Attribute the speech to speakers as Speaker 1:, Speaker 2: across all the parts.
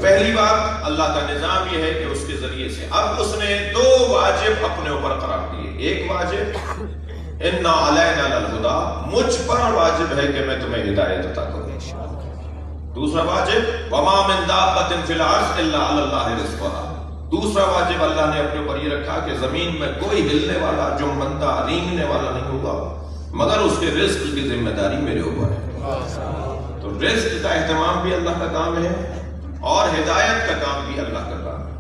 Speaker 1: پہلی بات اللہ کا نظام یہ ہے کہ اس کے ذریعے سے اب اس نے دو واجب اپنے اوپر قرار دیے. ایک واجب اِنَّا عَلَيْنَا لَلْهُدَىٰ، مجھ پر واجب ہے کہ میں تمہیں ہدایت عطا کروں. دوسرا واجب وَمَا مِن دَابَّةٍ فِي الْأَرْضِ إِلَّا عَلَى اللَّهِ رِزْقُهَا. دوسرا واجب اللہ نے اپنے اوپر یہ رکھا کہ زمین میں کوئی ہلنے والا، جنبندہ، رینگنے والا نہیں ہوگا مگر اس کے رزق کی ذمہ داری میرے اوپر ہے. تو رزق کا اہتمام بھی اللہ کا کام ہے اور ہدایت کا کام بھی اللہ کا کام ہے.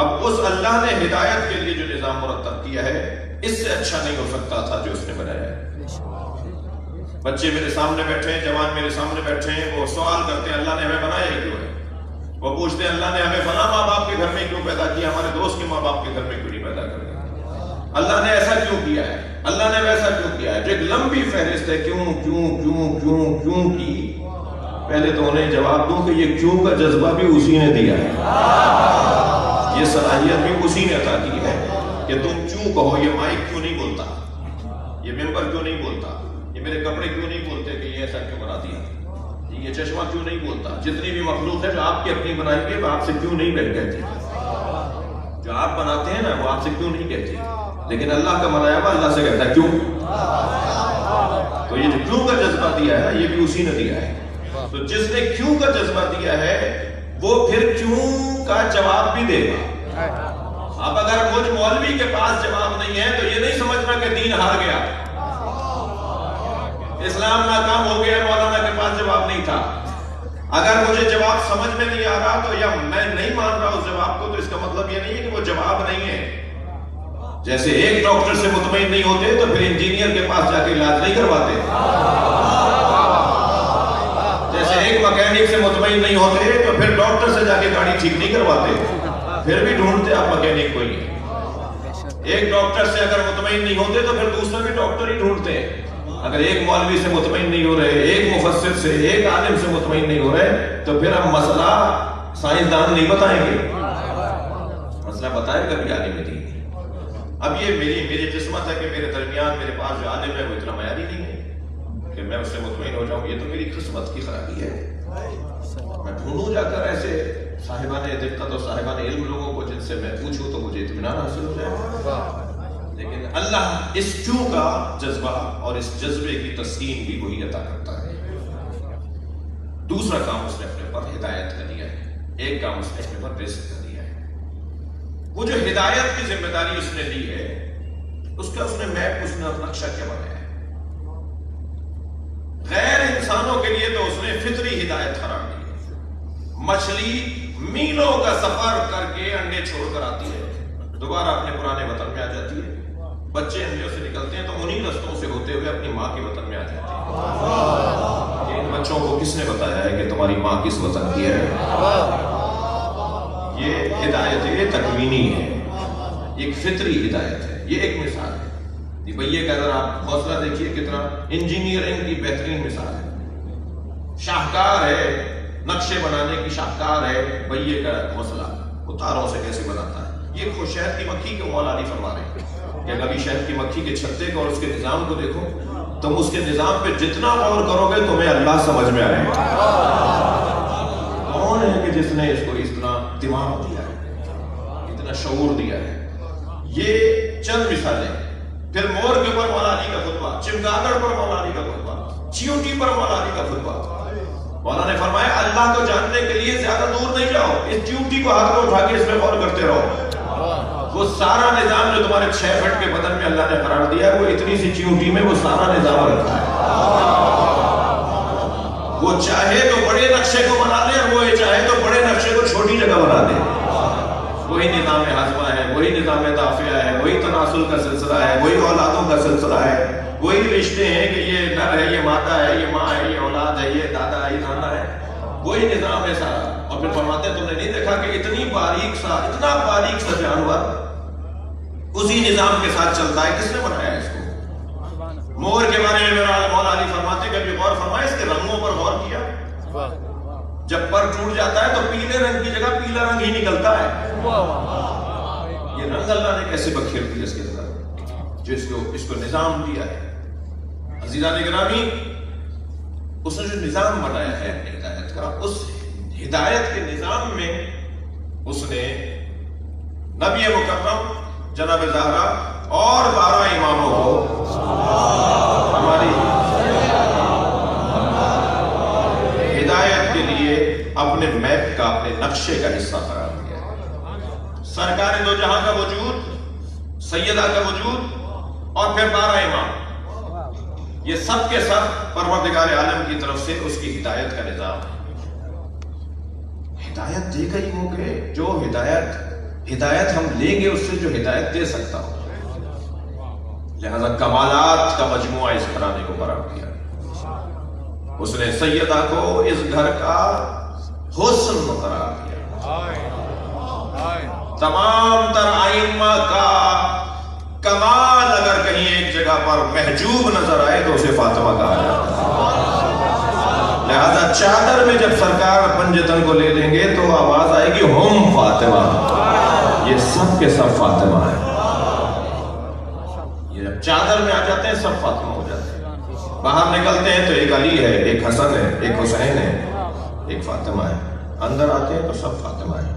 Speaker 1: اب اس اللہ نے ہدایت کے لیے جو نظام مرتب کیا ہے اس سے اچھا نہیں ہو سکتا تھا جو اس نے بنایا ہے. بچے میرے سامنے بیٹھے ہیں، جوان میرے سامنے بیٹھے ہیں، وہ سوال کرتے ہیں اللہ نے ہمیں بنایا کیوں ہے. وہ پوچھتے ہیں اللہ نے ہمیں فلاں ماں باپ کے گھر میں کیوں پیدا کیا، ہمارے دوست کے ماں باپ کے گھر میں کیوں نہیں پیدا کر دیا. اللہ نے ایسا کیوں کیا ہے، اللہ نے ویسا کیوں کیا ہے. جو ایک لمبی فہرست ہے کیوں کیوں کیوں کیوں کیوں کی. پہلے تو انہیں جواب دوں کہ یہ کیوں کا جذبہ بھی اسی نے دیا ہے، یہ صلاحیت بھی اسی نے عطا کی ہے کہ تم کیوں کہو. یہ مائک کیوں نہیں بولتا، یہ ممبر کیوں نہیں بولتا، یہ میرے کپڑے کیوں نہیں بولتے کہ یہ ایسا کیوں بنا دیا، یہ چشمہ کیوں نہیں بولتا. جتنی بھی مخلوق ہے جو آپ کی اپنی بنائی ہوئی ہے وہ آپ سے کیوں نہیں کہتی. جو آپ بناتے ہیں نا وہ آپ سے کیوں نہیں کہتی، لیکن اللہ کا بنایا ہوا اللہ سے کہتا ہے کیوں. تو یہ جو کیوں کا جذبہ دیا ہے یہ بھی اسی نے دیا ہے. تو جس نے کیوں کا جذبہ دیا ہے وہ پھر کیوں کا جواب بھی دے گا. اب اگر مجھ مولوی کے پاس جواب نہیں ہے تو یہ نہیں سمجھنا کہ دین ہار گیا، اسلام ناکام ہو گیا، مولانا کے پاس جواب نہیں تھا. اگر مجھے جواب سمجھ میں نہیں آ رہا تو یا میں نہیں مان رہا اس جواب کو تو اس کا مطلب یہ نہیں ہے کہ وہ جواب نہیں ہے. جیسے ایک ڈاکٹر سے مطمئن نہیں ہوتے تو پھر انجینئر کے پاس جا کے علاج نہیں کرواتے. جیسے ایک مکینک سے مطمئن نہیں ہوتے تو پھر ڈاکٹر سے جا کے گاڑی ٹھیک نہیں کرواتے، پھر بھی ڈھونڈتے آپ مکینک کو ہی. ایک ڈاکٹر سے اگر مطمئن نہیں ہوتے تو پھر دوسرا بھی ڈاکٹر ہی ڈھونڈتے ہیں. اگر ایک مولوی سے مطمئن نہیں ہو رہے، ایک مفسر سے، ایک عالم سے مطمئن نہیں ہو رہے تو پھر ہم مسئلہ سائنسدان نہیں بتائیں گے، مسئلہ بتائے گا بھی عالم دین. اب یہ میری قسمت ہے کہ میرے درمیان میرے پاس جو عالم ہے وہ اتنا معیاری نہیں ہے کہ میں اس سے مطمئن ہو جاؤں. یہ تو میری قسمت کی خرابی ہے. میں ڈھونڈوں جا کر ایسے صاحبان دقت اور صاحبان علم لوگوں کو جن سے میں پوچھوں تو مجھے اطمینان حاصل ہو جائے. لیکن اللہ اس کیوں کا جذبہ اور اس جذبے کی تسکین بھی وہی عطا کرتا ہے. دوسرا کام اس نے اپنے پر ہدایت کا دیا ہے، ایک کام اس نے اپنے پر رزق کا دیا ہے. وہ جو ہدایت کی ذمہ داری اس نے لی ہے اس کا اس نے میپ، اس نے نقشہ کیا بنایا ہے. غیر انسانوں کے لیے تو اس نے فطری ہدایت قرار دی ہے. مچھلی میلوں کا سفر کر کے انڈے چھوڑ کر آتی ہے، دوبارہ اپنے پرانے وطن میں آ جاتی ہے. بچے انڈوں سے نکلتے ہیں تو انہی رستوں سے ہوتے ہوئے اپنی ماں کے وطن میں آ جاتے ہیں. ان بچوں کو کس نے بتایا ہے کہ تمہاری ماں کس وطن کی ہے؟ یہ ہدایت تکوینی ہے، ایک فطری ہدایت ہے. یہ ایک مثال ہے. بھئیے کا اگر آپ حوصلہ دیکھیے کتنا انجینئرنگ کی بہترین مثال ہے. شاہکار ہے، نقشے بنانے کی شاہکار ہے بھئیے کا حوصلہ، وہ تاروں سے کیسے بناتا ہے. یہ خود شہد کی مکھی کے مولا علی فرما رہے ہیں کہ کبھی شہد کی مکھی کے چھتے کو اور اس کے نظام کو دیکھو، تم اس کے نظام پہ جتنا غور کرو گے تمہیں اللہ سمجھ میں آئے گا. کون ہے کہ جس نے اس کو اس طرح دماغ دیا ہے، اتنا شعور دیا ہے. یہ چند مثالیں. پھر مور کے اوپر مولا علی کا خطبہ، چمگادڑ پر مولا علی کا خطبہ، چیونٹی پر مولا علی کا خطبہ. مولا نے فرمایا اللہ کو جاننے کے لیے زیادہ دور نہیں جاؤ، اس چیونٹی کو ہاتھ میں اٹھا کے اس میں غور کرتے رہو. وہ سارا نظام جو تمہارے 6 فٹ کے بدن میں اللہ نے قرار دیا ہے وہ اتنی سی چیونٹی میں وہ سارا نظام رکھا ہے. وہ چاہے تو بڑے نقشے کو بنا دے اور وہ چاہے تو بڑے نقشے کو چھوٹی جگہ بنا دے. وہی نظام ہاضمہ ہے، وہی نظام دافعہ ہے، وہی تناسل کا سلسلہ ہے، وہی اولادوں کا سلسلہ ہے، وہی رشتے ہیں کہ یہ نر ہے، یہ مادہ ہے، یہ ماں ہے، یہ اولاد ہے، یہ دادا ہے، یہ نانا ہے. وہی نظام ہے سارا. اور پھر فرماتے ہیں تم نے نہیں دیکھا کہ اتنا باریک سا جانور اسی نظام کے ساتھ چلتا ہے. کس نے بنایا اس کو؟ مور کے بارے میں میرا مولا علی فرماتے ہیں کہ غور فرمائے، اس کے رنگوں پر غور کیا. جب پر ٹوٹ جاتا ہے تو پیلے رنگ کی جگہ پیلا رنگ ہی نکلتا ہے. یہ رنگ اللہ نے کیسے بکھیر دیا اس کے اندر جو اس کو نظام دیا ہے. عزیزان گرامی، اس نے جو نظام بنایا ہے اپنی ہدایت کا، اس ہدایت کے نظام میں اس نے نبی مکرم جناب زہرا اور 12 اماموں کو ہماری ہدایت کے لیے اپنے میپ کا، اپنے نقشے کا حصہ قرار دیا ہے۔ سرکار دو جہاں کا وجود، سیدہ کا وجود، اور پھر 12 امام، یہ سب کے سب پروردگار عالم کی طرف سے اس کی ہدایت کا نظام ہے۔ ہدایت دے گئی ہو کہ جو ہدایت ہم لیں گے اس سے جو ہدایت دے سکتا ہو، لہذا کمالات کا مجموعہ اس گھرانے کو قرار دیا۔ اس نے سیدہ کو اس گھر کا حسن قرار دیا۔ تمام تر ائمہ کا کمال اگر کہیں ایک جگہ پر محجوب نظر آئے تو اسے فاطمہ کہا جاتا ہے۔ لہذا چادر میں جب سرکار پنجتن کو لے لیں گے تو آواز آئے گی ہم فاطمہ، یہ سب کے سب فاطمہ ہیں۔ یہ جب چادر میں آ جاتے ہیں سب فاطمہ ہو جاتے ہیں، باہر نکلتے ہیں تو ایک علی ہے، ایک حسن ہے، ایک حسین ہے، ایک فاطمہ ہے، اندر آتے ہیں تو سب فاطمہ ہیں۔